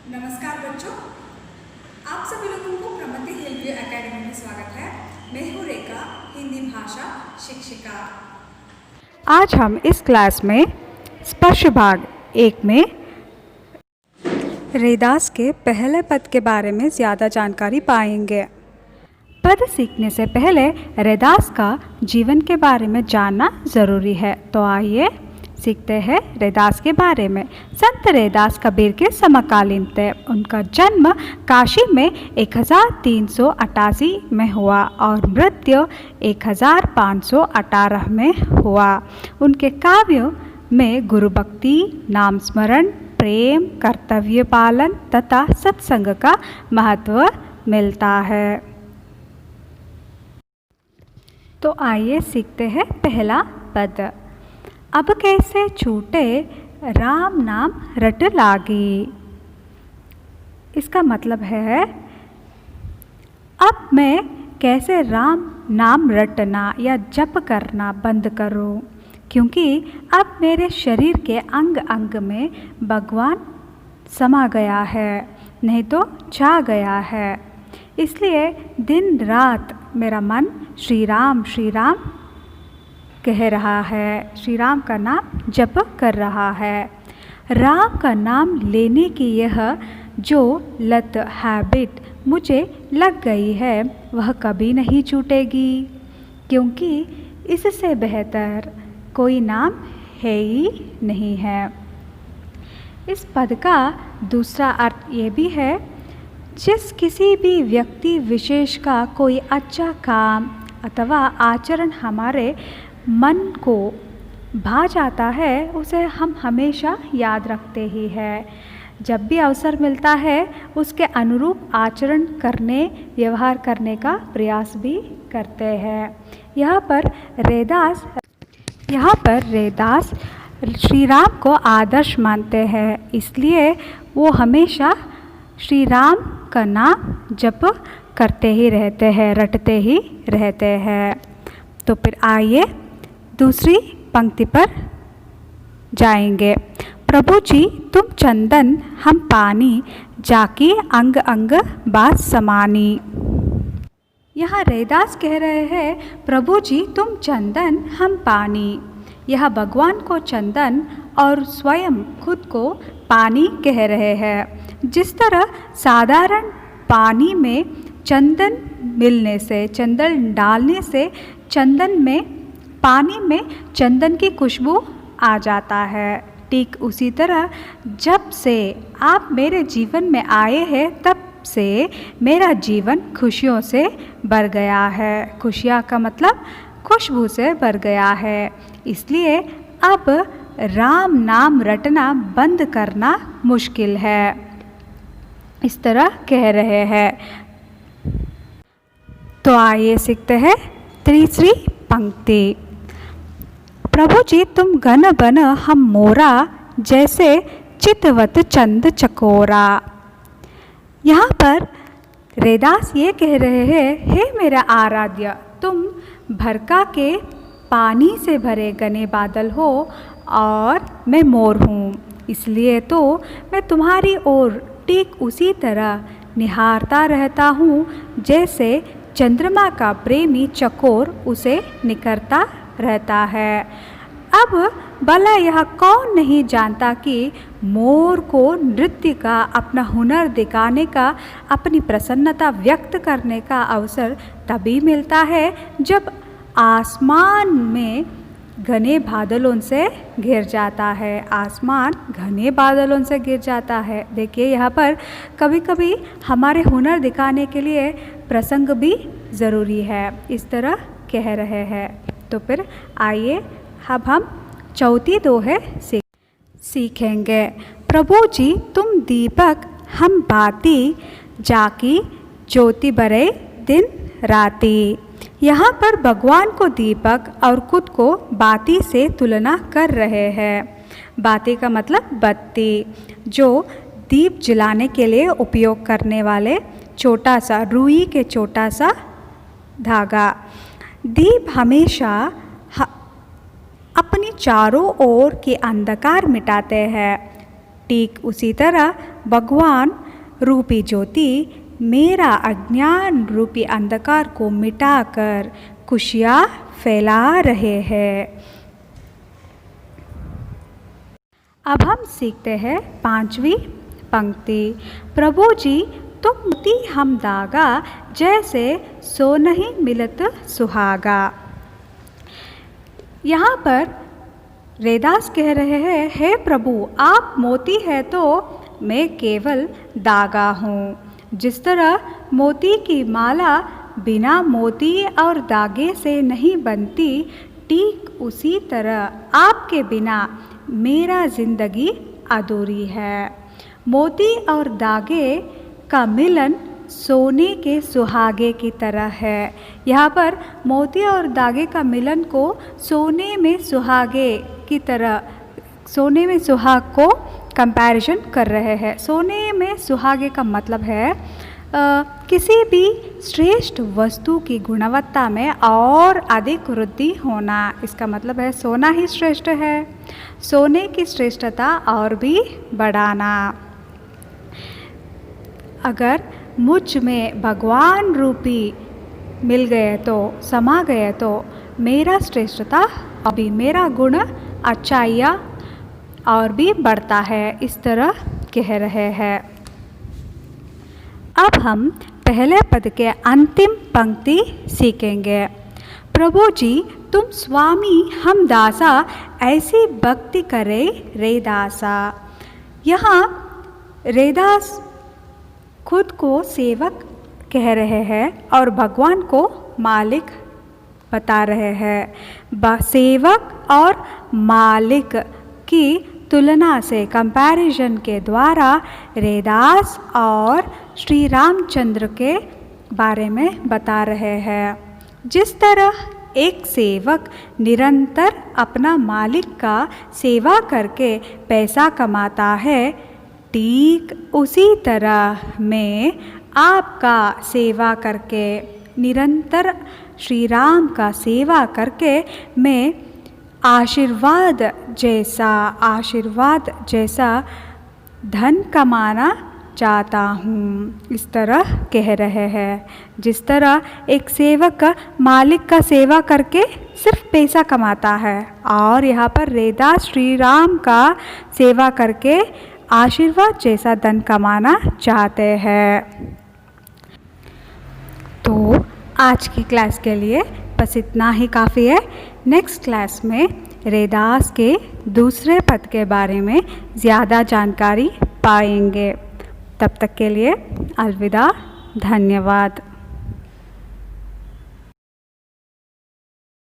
नमस्कार बच्चों, आप सभी लोगों को प्रगति हिलव्यू एकेडमी में स्वागत है। मैं हूँ रेखा, हिंदी भाषा शिक्षिका। आज हम इस क्लास में स्पर्श भाग 1 में रैदास के पहले पद के बारे में ज़्यादा जानकारी पाएंगे। पद सीखने से पहले रैदास का जीवन के बारे में जानना ज़रूरी है। तो आइए सीखते हैं रैदास के बारे में। संत रैदास कबीर के समकालीन थे। उनका जन्म काशी में 1388 में हुआ और मृत्यु 1518 में हुआ। उनके काव्यों में गुरु भक्ति, नाम स्मरण, प्रेम, कर्तव्य पालन तथा सत्संग का महत्व मिलता है। तो आइए सीखते हैं पहला पद। अब कैसे छूटे राम नाम रट लागी। इसका मतलब है अब मैं कैसे राम नाम रटना या जप करना बंद करूं, क्योंकि अब मेरे शरीर के अंग अंग में भगवान समा गया है, नहीं तो छा गया है। इसलिए दिन रात मेरा मन श्री राम कह रहा है, श्री राम का नाम जप कर रहा है। राम का नाम लेने की यह जो लत हैबिट मुझे लग गई है वह कभी नहीं छूटेगी, क्योंकि इससे बेहतर कोई नाम है ही नहीं है। इस पद का दूसरा अर्थ ये भी है, जिस किसी भी व्यक्ति विशेष का कोई अच्छा काम अथवा आचरण हमारे मन को भा जाता है उसे हम हमेशा याद रखते ही हैं। जब भी अवसर मिलता है उसके अनुरूप आचरण करने, व्यवहार करने का प्रयास भी करते हैं। यहाँ पर रैदास श्री राम को आदर्श मानते हैं, इसलिए वो हमेशा श्री राम का नाम जप करते ही रहते हैं, रटते ही रहते हैं। तो फिर आइए दूसरी पंक्ति पर जाएंगे। प्रभु जी तुम चंदन हम पानी, जाकी अंग अंग बात समानी। यहाँ रैदास कह रहे हैं प्रभु जी तुम चंदन हम पानी। यह भगवान को चंदन और स्वयं खुद को पानी कह रहे हैं। जिस तरह साधारण पानी में चंदन मिलने से, चंदन डालने से पानी में चंदन की खुशबू आ जाता है, ठीक उसी तरह जब से आप मेरे जीवन में आए हैं तब से मेरा जीवन खुशियों से भर गया है। खुशियाँ का मतलब खुशबू से भर गया है। इसलिए अब राम नाम रटना बंद करना मुश्किल है, इस तरह कह रहे हैं। तो आइए सीखते हैं तीसरी पंक्ति। प्रभु जी तुम घन बन हम मोरा, जैसे चितवत चंद चकोरा। यहाँ पर रैदास ये कह रहे हैं, हे मेरा आराध्य तुम भरका के पानी से भरे घने बादल हो और मैं मोर हूँ, इसलिए तो मैं तुम्हारी ओर ठीक उसी तरह निहारता रहता हूँ जैसे चंद्रमा का प्रेमी चकोर उसे निकरता रहता है। अब भला यह कौन नहीं जानता कि मोर को नृत्य का, अपना हुनर दिखाने का, अपनी प्रसन्नता व्यक्त करने का अवसर तभी मिलता है जब आसमान में घने बादलों से घिर जाता है। आसमान घने बादलों से घिर जाता है। देखिए यहाँ पर कभी कभी हमारे हुनर दिखाने के लिए प्रसंग भी ज़रूरी है, इस तरह कह रहे हैं। तो फिर आइए अब हम चौथी दोहे सीखेंगे। प्रभु जी तुम दीपक हम बाती, जाकी ज्योति बरे दिन राती। यहाँ पर भगवान को दीपक और खुद को बाती से तुलना कर रहे हैं। बाती का मतलब बत्ती, जो दीप जलाने के लिए उपयोग करने वाले छोटा सा रुई के छोटा सा धागा। दीप हमेशा अपनी चारों ओर के अंधकार मिटाते हैं, ठीक उसी तरह भगवान रूपी ज्योति मेरा अज्ञान रूपी अंधकार को मिटाकर खुशियाँ फैला रहे हैं। अब हम सीखते हैं 5वीं पंक्ति। प्रभु जी तुम मोती हम धागा, जैसे सो नहीं मिलत सुहागा। यहाँ पर रैदास कह रहे हैं, हे प्रभु आप मोती है तो मैं केवल धागा हूँ। जिस तरह मोती की माला बिना मोती और धागे से नहीं बनती, ठीक उसी तरह आपके बिना मेरा ज़िंदगी अधूरी है। मोती और धागे का मिलन सोने के सुहागे की तरह है। यहाँ पर मोती और धागे का मिलन को सोने में सुहागे की तरह, सोने में सुहाग को कंपैरिजन कर रहे हैं। सोने में सुहागे का मतलब है किसी भी श्रेष्ठ वस्तु की गुणवत्ता में और अधिक वृद्धि होना। इसका मतलब है सोना ही श्रेष्ठ है, सोने की श्रेष्ठता और भी बढ़ाना। अगर मुझ में भगवान रूपी मिल गए तो, समा गए तो मेरा श्रेष्ठता अभी, मेरा गुण अच्छाइयाँ और भी बढ़ता है, इस तरह कह रहे हैं। अब हम पहले पद के अंतिम पंक्ति सीखेंगे। प्रभु जी तुम स्वामी हम दासा, ऐसी भक्ति करे रे दासा। यहाँ रैदास खुद को सेवक कह रहे हैं और भगवान को मालिक बता रहे हैं। सेवक और मालिक की तुलना से, कंपैरिजन के द्वारा रैदास और श्री रामचंद्र के बारे में बता रहे हैं। जिस तरह एक सेवक निरंतर अपना मालिक का सेवा करके पैसा कमाता है, ठीक उसी तरह मैं आपका सेवा करके, निरंतर श्री राम का सेवा करके मैं आशीर्वाद जैसा धन कमाना चाहता हूँ, इस तरह कह रहे हैं। जिस तरह एक सेवक मालिक का सेवा करके सिर्फ पैसा कमाता है, और यहाँ पर रैदास श्री राम का सेवा करके आशीर्वाद जैसा धन कमाना चाहते हैं। तो आज की क्लास के लिए बस इतना ही काफ़ी है। नेक्स्ट क्लास में रैदास के दूसरे पद के बारे में ज़्यादा जानकारी पाएंगे। तब तक के लिए अलविदा, धन्यवाद।